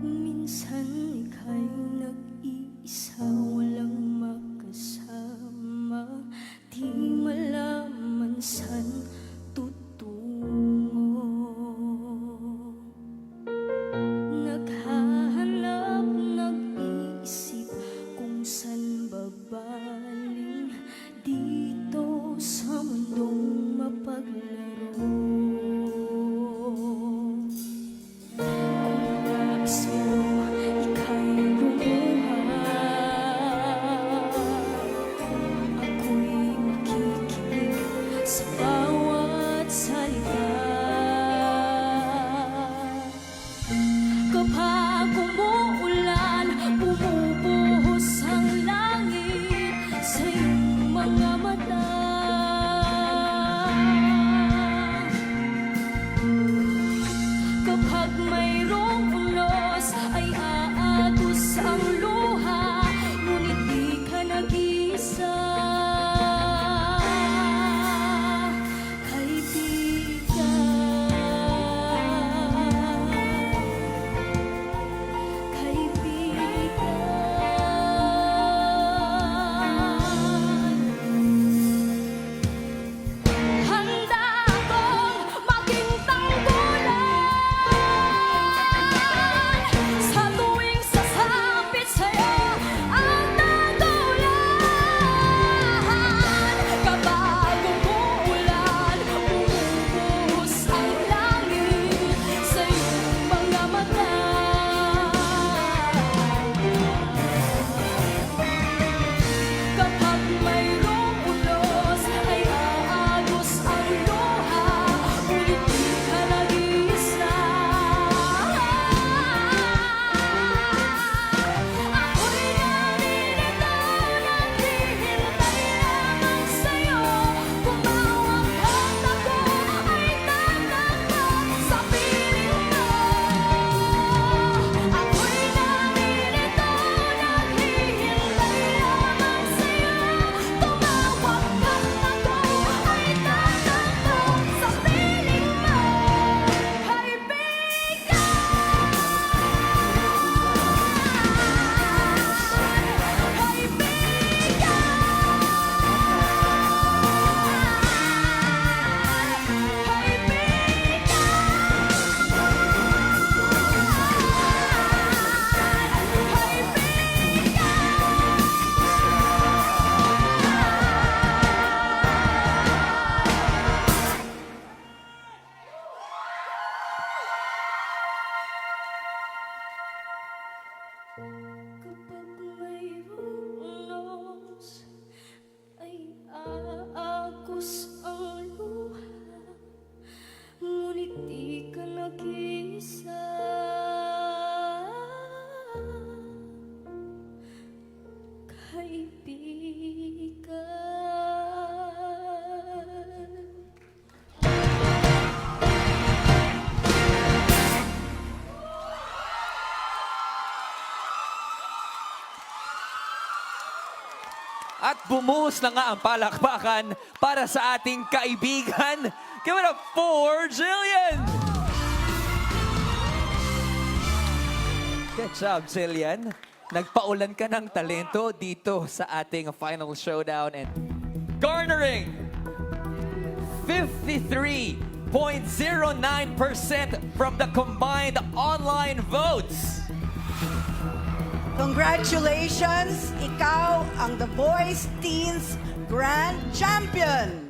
Minsan ika'y nag-iisa, walang makasama, di malaman saan tutungo. Naghahanap, nag-iisip kung saan babaling dito sa mundong mapaglaro. Kapag umuulan, bumubuhos ang langit sa iyong mga mata. Kapag mayroong unos, ay aagos ang luha, ngunit di ka nag-iisa. Kapag mayroong unos, ay aagos ang luha, ngunit di ka nag-iisa. Kaibigan. At bumuhos na nga ang palakpakan para sa ating kaibigan. Give it up for Jillian! Good job, Jillian. Nagpaulan ka ng talento dito sa ating final showdown and garnering 53.09% from the combined online votes. Congratulations! Ikaw ang The Voice Teens Grand Champion!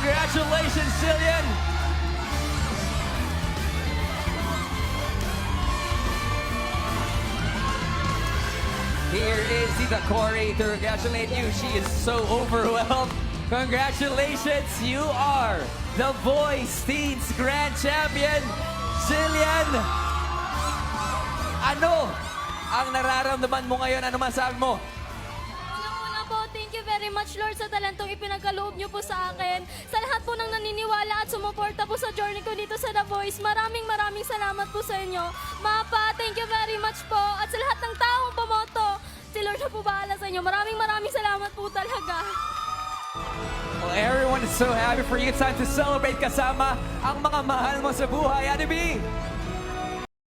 Congratulations, Jillian! Here is Tita Cory to congratulate you. She is so overwhelmed. Congratulations, you are the Boys Teens Grand Champion, Jillian! Ano ang nararamdaman mo ngayon? Ano masabi mo? Unang-una po, thank you very much, Lord, sa talentong ipinagkaloob niyo po sa akin. Sa lahat po ng naniniwala at sumuporta po sa journey ko dito sa The Voice, maraming salamat po sa inyo. Mapa, thank you very much po. At sa lahat ng taong bumoto, si Lord na po bahala sa inyo. Maraming salamat po talaga. Well, everyone is so happy for you. It's time to celebrate kasama ang mga mahal mo sa buhay. Ate B!